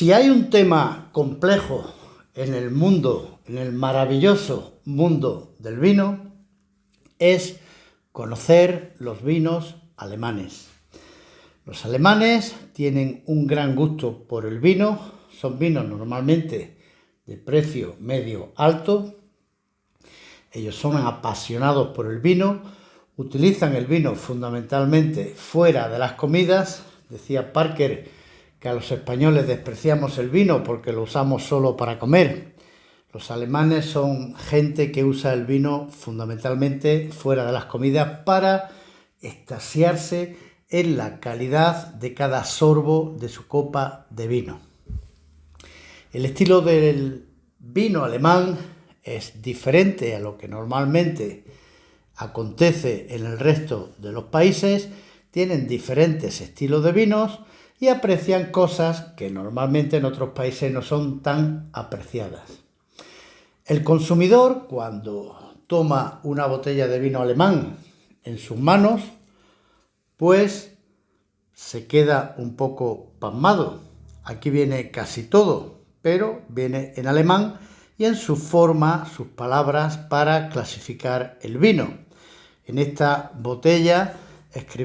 Si hay un tema complejo en el mundo, en el maravilloso mundo del vino, es conocer los vinos alemanes. Los alemanes tienen un gran gusto por el vino, son vinos normalmente de precio medio alto. Ellos son apasionados por el vino, utilizan el vino fundamentalmente fuera de las comidas. Decía Parker que a los españoles despreciamos el vino porque lo usamos solo para comer. Los alemanes son gente que usa el vino fundamentalmente fuera de las comidas para extasiarse en la calidad de cada sorbo de su copa de vino. El estilo del vino alemán es diferente a lo que normalmente acontece en el resto de los países. Tienen diferentes estilos de vinos y aprecian cosas que normalmente en otros países no son tan apreciadas. El consumidor, cuando toma una botella de vino alemán en sus manos, pues se queda un poco pasmado. Aquí viene casi todo, pero viene en alemán y en su forma, sus palabras para clasificar el vino. En esta botella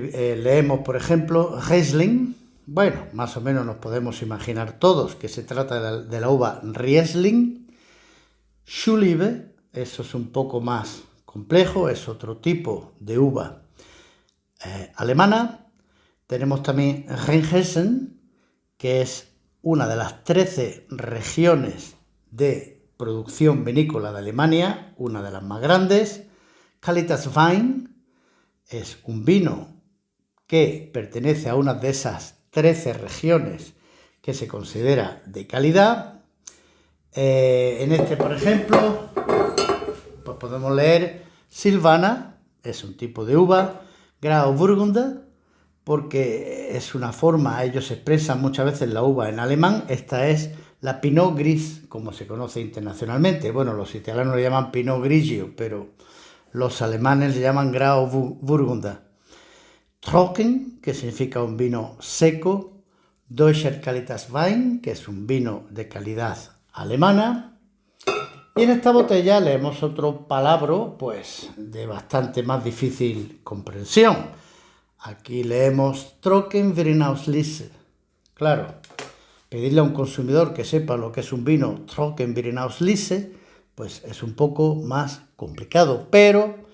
leemos, por ejemplo, Riesling. Bueno, más o menos nos podemos imaginar todos que se trata de la uva Riesling. Schuliebe, eso es un poco más complejo, es otro tipo de uva alemana. Tenemos también Rheinhessen, que es una de las 13 regiones de producción vinícola de Alemania, una de las más grandes. Qualitas Wein es un vino que pertenece a una de esas 13 regiones que se considera de calidad. En este, por ejemplo, pues podemos leer Silvaner, es un tipo de uva, Grauburgunder, porque es una forma, ellos expresan muchas veces la uva en alemán. Esta es la Pinot Gris, como se conoce internacionalmente. Bueno, los italianos le llaman Pinot Grigio, pero los alemanes le llaman Grauburgunder. Trocken, que significa un vino seco. Deutscher Qualitätswein, que es un vino de calidad alemana. Y en esta botella leemos otro palabra, pues, de bastante más difícil comprensión. Aquí leemos Trockenvirinausslese. Claro, pedirle a un consumidor que sepa lo que es un vino Trockenvirinausslese, pues es un poco más complicado, pero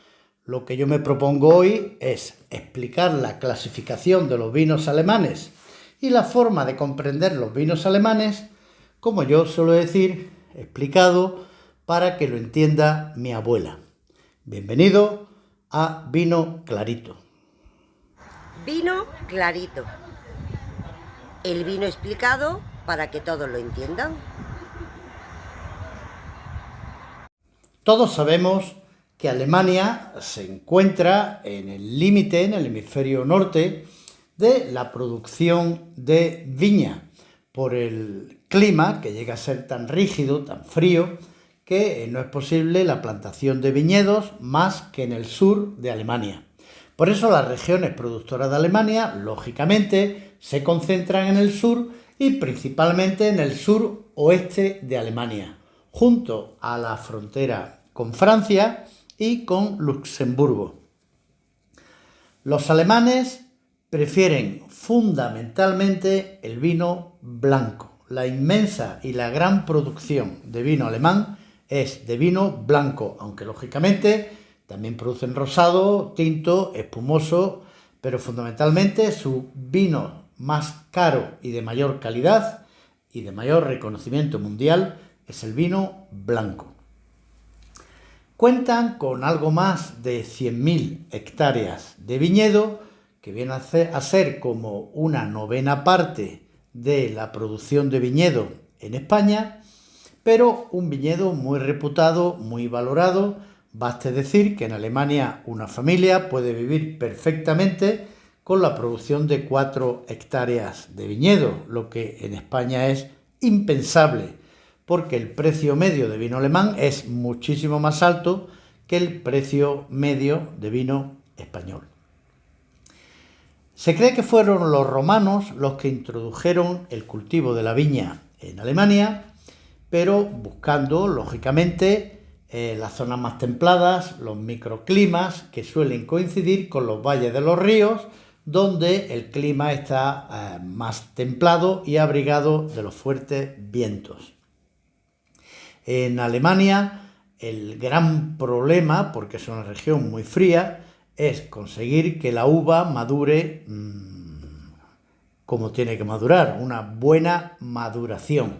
lo que yo me propongo hoy es explicar la clasificación de los vinos alemanes y la forma de comprender los vinos alemanes, como yo suelo decir, explicado para que lo entienda mi abuela. Bienvenido a Vino Clarito. Vino clarito. El vino explicado para que todos lo entiendan. Todos sabemos que Alemania se encuentra en el límite, en el hemisferio norte, de la producción de viña, por el clima que llega a ser tan rígido, tan frío, que no es posible la plantación de viñedos más que en el sur de Alemania. Por eso las regiones productoras de Alemania, lógicamente, se concentran en el sur y principalmente en el sur oeste de Alemania, junto a la frontera con Francia y con Luxemburgo. Los alemanes prefieren fundamentalmente el vino blanco. La inmensa y la gran producción de vino alemán es de vino blanco, aunque lógicamente también producen rosado, tinto, espumoso, pero fundamentalmente su vino más caro y de mayor calidad y de mayor reconocimiento mundial es el vino blanco. Cuentan con algo más de 100.000 hectáreas de viñedo, que viene a ser como una novena parte de la producción de viñedo en España, pero un viñedo muy reputado, muy valorado. Baste decir que en Alemania una familia puede vivir perfectamente con la producción de 4 hectáreas de viñedo, lo que en España es impensable, porque el precio medio de vino alemán es muchísimo más alto que el precio medio de vino español. Se cree que fueron los romanos los que introdujeron el cultivo de la viña en Alemania, pero buscando, lógicamente, las zonas más templadas, los microclimas que suelen coincidir con los valles de los ríos, donde el clima está más templado y abrigado de los fuertes vientos. En Alemania, el gran problema, porque es una región muy fría, es conseguir que la uva madure como tiene que madurar, una buena maduración.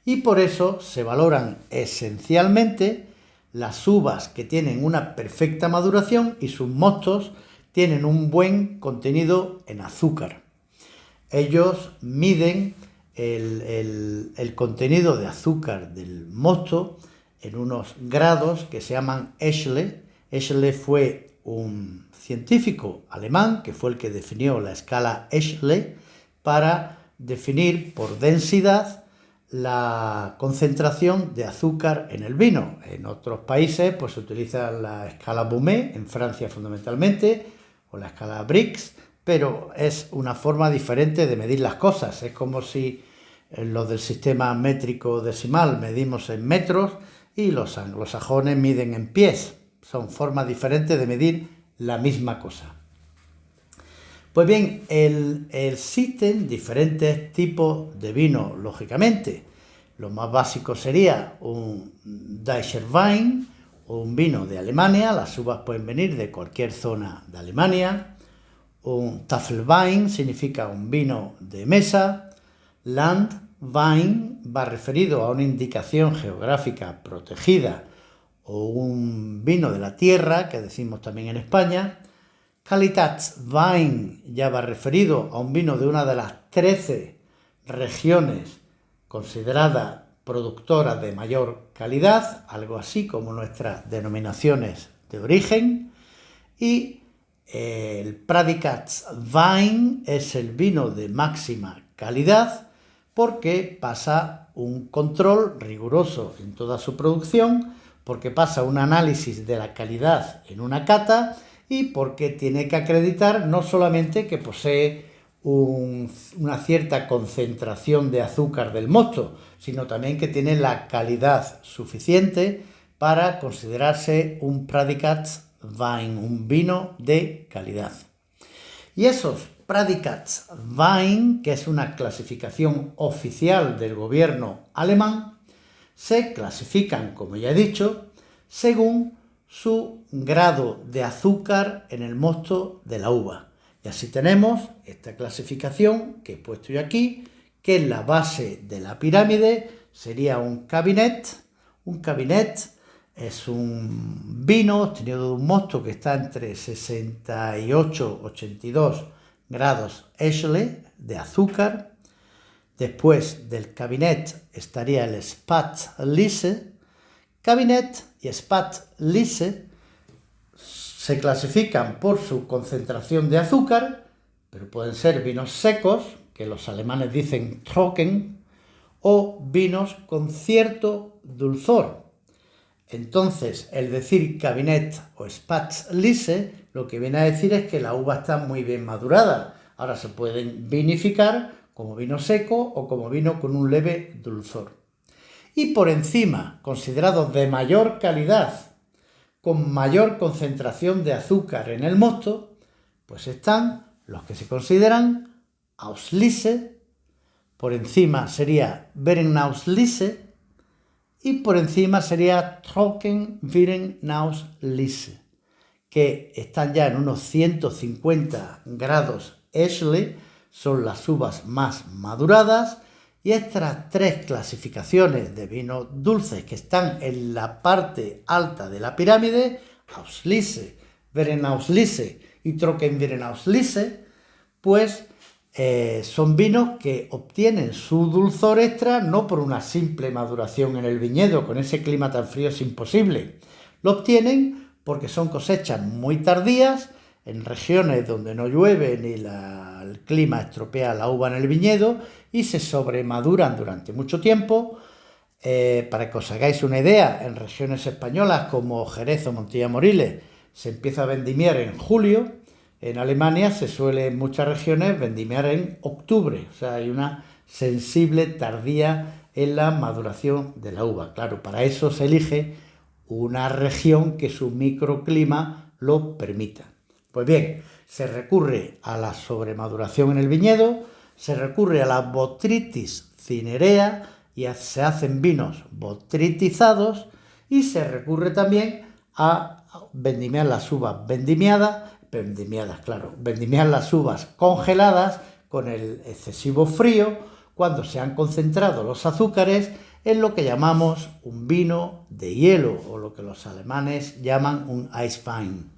Y por eso se valoran esencialmente las uvas que tienen una perfecta maduración y sus mostos tienen un buen contenido en azúcar. Ellos miden el contenido de azúcar del mosto en unos grados que se llaman Eschle. Eschle fue un científico alemán que fue el que definió la escala Eschle para definir por densidad la concentración de azúcar en el vino. En otros países pues se utiliza la escala Boumet, en Francia fundamentalmente, o la escala Brix, pero es una forma diferente de medir las cosas. Es como si los del sistema métrico decimal medimos en metros y los anglosajones miden en pies. Son formas diferentes de medir la misma cosa. Pues bien, existen diferentes tipos de vino, lógicamente. Lo más básico sería un Deutscher Wein o un vino de Alemania. Las uvas pueden venir de cualquier zona de Alemania. Un Tafelwein significa un vino de mesa. Landwein va referido a una indicación geográfica protegida o un vino de la tierra, que decimos también en España. Qualitätswein ya va referido a un vino de una de las 13 regiones consideradas productoras de mayor calidad, algo así como nuestras denominaciones de origen. Y el Prädikatswein es el vino de máxima calidad porque pasa un control riguroso en toda su producción, porque pasa un análisis de la calidad en una cata y porque tiene que acreditar no solamente que posee una cierta concentración de azúcar del mosto, sino también que tiene la calidad suficiente para considerarse un Prädikatswein, un vino de calidad. Y esos Prädikatswein, que es una clasificación oficial del gobierno alemán, se clasifican, como ya he dicho, según su grado de azúcar en el mosto de la uva. Y así tenemos esta clasificación que he puesto yo aquí, que en la base de la pirámide sería un Kabinett. Un Kabinett es un vino obtenido de un mosto que está entre 68 y 82 grados Eschle de azúcar. Después del Kabinett estaría el Spätlese. Kabinett y Spätlese se clasifican por su concentración de azúcar, pero pueden ser vinos secos, que los alemanes dicen trocken, o vinos con cierto dulzor. Entonces, el decir Kabinett o Spätlese lo que viene a decir es que la uva está muy bien madurada. Ahora se pueden vinificar como vino seco o como vino con un leve dulzor. Y por encima, considerados de mayor calidad, con mayor concentración de azúcar en el mosto, pues están los que se consideran Auslese, por encima sería Beerenauslese y por encima sería Trockenbeerenauslese, que están ya en unos 150 grados Eschle, son las uvas más maduradas Y estas tres clasificaciones de vinos dulces que están en la parte alta de la pirámide, Auslese, Beerenauslese y Trockenbeerenauslese, pues son vinos que obtienen su dulzor extra no por una simple maduración en el viñedo, con ese clima tan frío es imposible. Lo obtienen porque son cosechas muy tardías, en regiones donde no llueve ni el clima estropea la uva en el viñedo y se sobremaduran durante mucho tiempo. Para que os hagáis una idea, en regiones españolas como Jerez o Montilla Moriles se empieza a vendimiar en julio. En Alemania se suele en muchas regiones vendimiar en octubre, o sea, hay una sensible tardía en la maduración de la uva. Claro, para eso se elige una región que su microclima lo permita. Pues bien, se recurre a la sobremaduración en el viñedo, se recurre a la botrytis cinerea y se hacen vinos botritizados y se recurre también a vendimiar las uvas vendimiar las uvas congeladas con el excesivo frío cuando se han concentrado los azúcares en lo que llamamos un vino de hielo o lo que los alemanes llaman un Eiswein.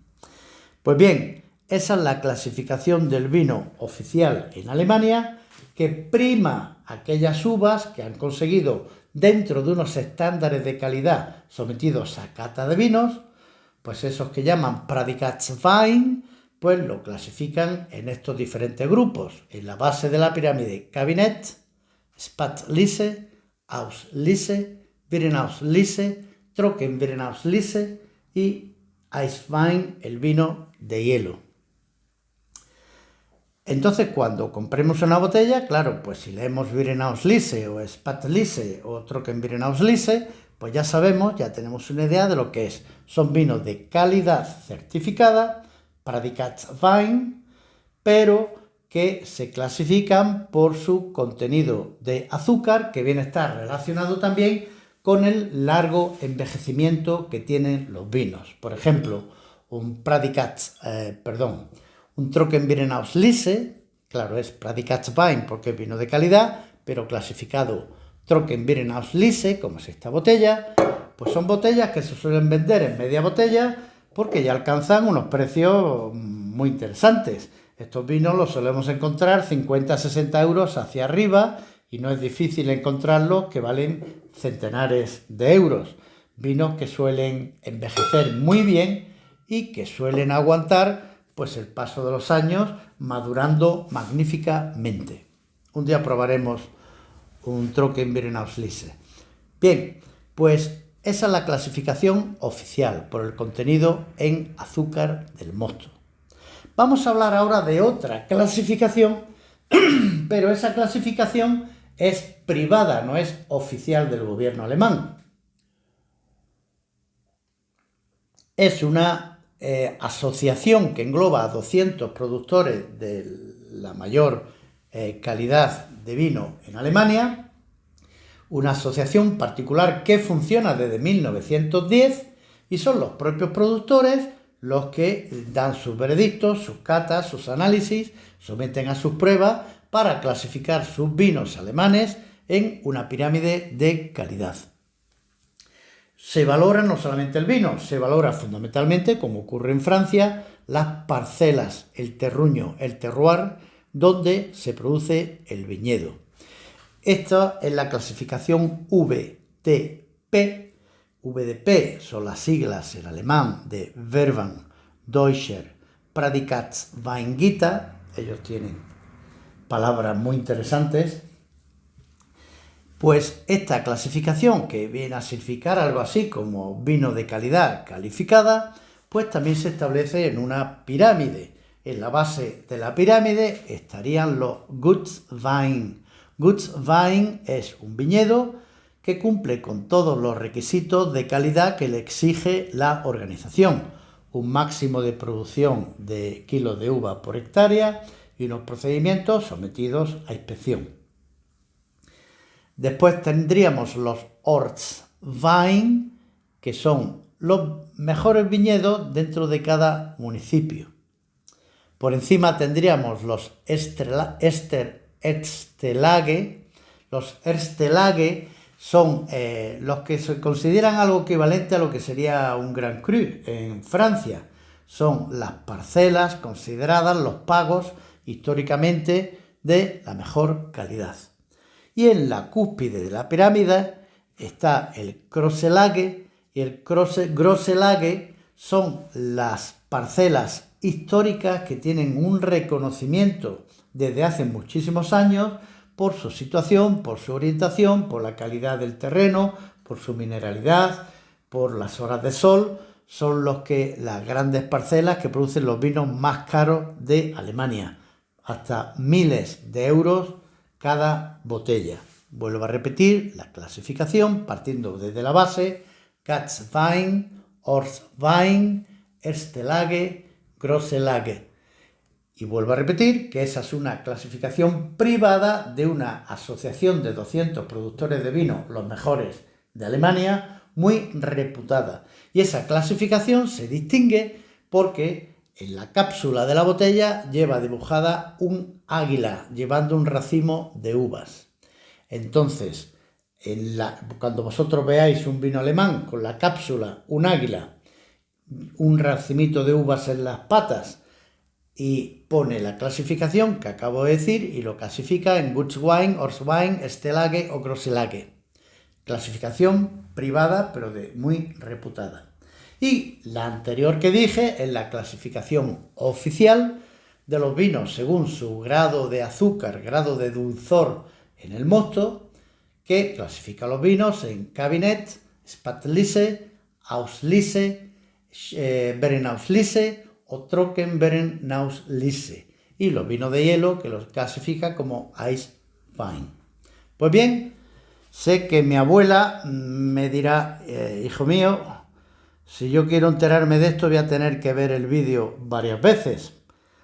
Pues bien, esa es la clasificación del vino oficial en Alemania, que prima aquellas uvas que han conseguido dentro de unos estándares de calidad sometidos a cata de vinos, pues esos que llaman Prädikatswein, pues lo clasifican en estos diferentes grupos. En la base de la pirámide Kabinett, Spätlese, Auslese, Beerenauslese, Trockenbeerenauslese y Eiswein, el vino de hielo. Entonces, cuando compremos una botella, claro, pues si leemos Beerenauslese o Spätlese o Trockenbeerenauslese, pues ya sabemos, ya tenemos una idea de lo que es. Son vinos de calidad certificada, Prädikatswein, pero que se clasifican por su contenido de azúcar, que viene a estar relacionado también con el largo envejecimiento que tienen los vinos. Por ejemplo, un Trockenbeerenauslese, claro, es Prädikatswein porque es vino de calidad, pero clasificado Trockenbeerenauslese, como es esta botella, pues son botellas que se suelen vender en media botella porque ya alcanzan unos precios muy interesantes. Estos vinos los solemos encontrar 50-60 euros hacia arriba y no es difícil encontrarlos que valen centenares de euros. Vinos que suelen envejecer muy bien y que suelen aguantar pues el paso de los años madurando magníficamente. Un día probaremos un Trockenbeerenauslese. Bien, pues esa es la clasificación oficial por el contenido en azúcar del mosto. Vamos a hablar ahora de otra clasificación, pero esa clasificación es privada, no es oficial del gobierno alemán. Es una asociación que engloba a 200 productores de la mayor calidad de vino en Alemania, una asociación particular que funciona desde 1910 y son los propios productores los que dan sus veredictos, sus catas, sus análisis, someten a sus pruebas para clasificar sus vinos alemanes en una pirámide de calidad. Se valora no solamente el vino, se valora fundamentalmente, como ocurre en Francia, las parcelas, el terruño, el terroir, donde se produce el viñedo. Esta es la clasificación VTP. VDP son las siglas en alemán de Verband Deutscher Prädikatsweingüter. Ellos tienen palabras muy interesantes. Pues esta clasificación, que viene a significar algo así como vino de calidad calificada, pues también se establece en una pirámide. En la base de la pirámide estarían los Gutswein. Gutswein es un viñedo que cumple con todos los requisitos de calidad que le exige la organización. Un máximo de producción de kilos de uva por hectárea y unos procedimientos sometidos a inspección. Después tendríamos los Ortswein, que son los mejores viñedos dentro de cada municipio. Por encima tendríamos los Esterstelage, Los Erste Lage son los que se consideran algo equivalente a lo que sería un Grand Cru en Francia. Son las parcelas consideradas los pagos históricamente de la mejor calidad. Y en la cúspide de la pirámide está el Große Lage, y el Große Lage son las parcelas históricas que tienen un reconocimiento desde hace muchísimos años por su situación, por su orientación, por la calidad del terreno, por su mineralidad, por las horas de sol. Son las grandes parcelas que producen los vinos más caros de Alemania, hasta miles de euros cada botella. Vuelvo a repetir la clasificación partiendo desde la base: Gastwein, Ortswein, Erste Lage, Große Lage. Y vuelvo a repetir que esa es una clasificación privada de una asociación de 200 productores de vino, los mejores de Alemania, muy reputada. Y esa clasificación se distingue porque en la cápsula de la botella lleva dibujada un águila llevando un racimo de uvas. Entonces, cuando vosotros veáis un vino alemán con la cápsula, un águila, un racimito de uvas en las patas, y pone la clasificación que acabo de decir y lo clasifica en Gutwein, Ortswein, Erste Lage o Große Lage. Clasificación privada, pero muy reputada. Y la anterior que dije es la clasificación oficial de los vinos según su grado de azúcar, grado de dulzor en el mosto, que clasifica los vinos en Kabinett, Spätlese, Auslese, Beerenauslese o Trockenbeerenauslese, y los vinos de hielo que los clasifica como Eiswein. Pues bien, sé que mi abuela me dirá, hijo mío, si yo quiero enterarme de esto voy a tener que ver el vídeo varias veces.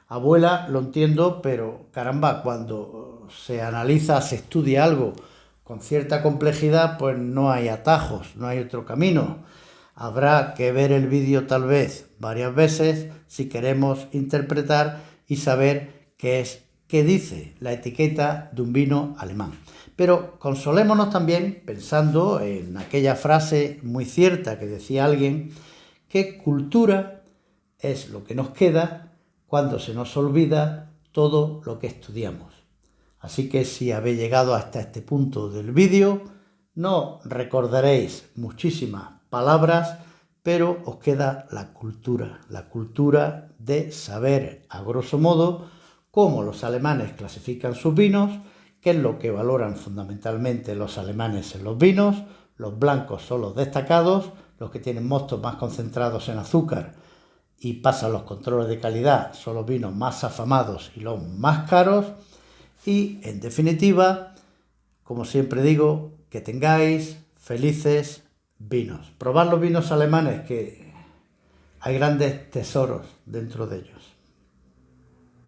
Abuela, lo entiendo, pero caramba, cuando se analiza, se estudia algo con cierta complejidad, pues no hay atajos, no hay otro camino. Habrá que ver el vídeo tal vez varias veces si queremos interpretar y saber qué dice la etiqueta de un vino alemán. Pero consolémonos también pensando en aquella frase muy cierta que decía alguien, que cultura es lo que nos queda cuando se nos olvida todo lo que estudiamos. Así que si habéis llegado hasta este punto del vídeo, no recordaréis muchísimas palabras, pero os queda la cultura de saber a grosso modo cómo los alemanes clasifican sus vinos, qué es lo que valoran fundamentalmente los alemanes en los vinos. Los blancos son los destacados, los que tienen mostos más concentrados en azúcar y pasan los controles de calidad, son los vinos más afamados y los más caros. Y en definitiva, como siempre digo, que tengáis felices vinos. Probad los vinos alemanes, que hay grandes tesoros dentro de ellos.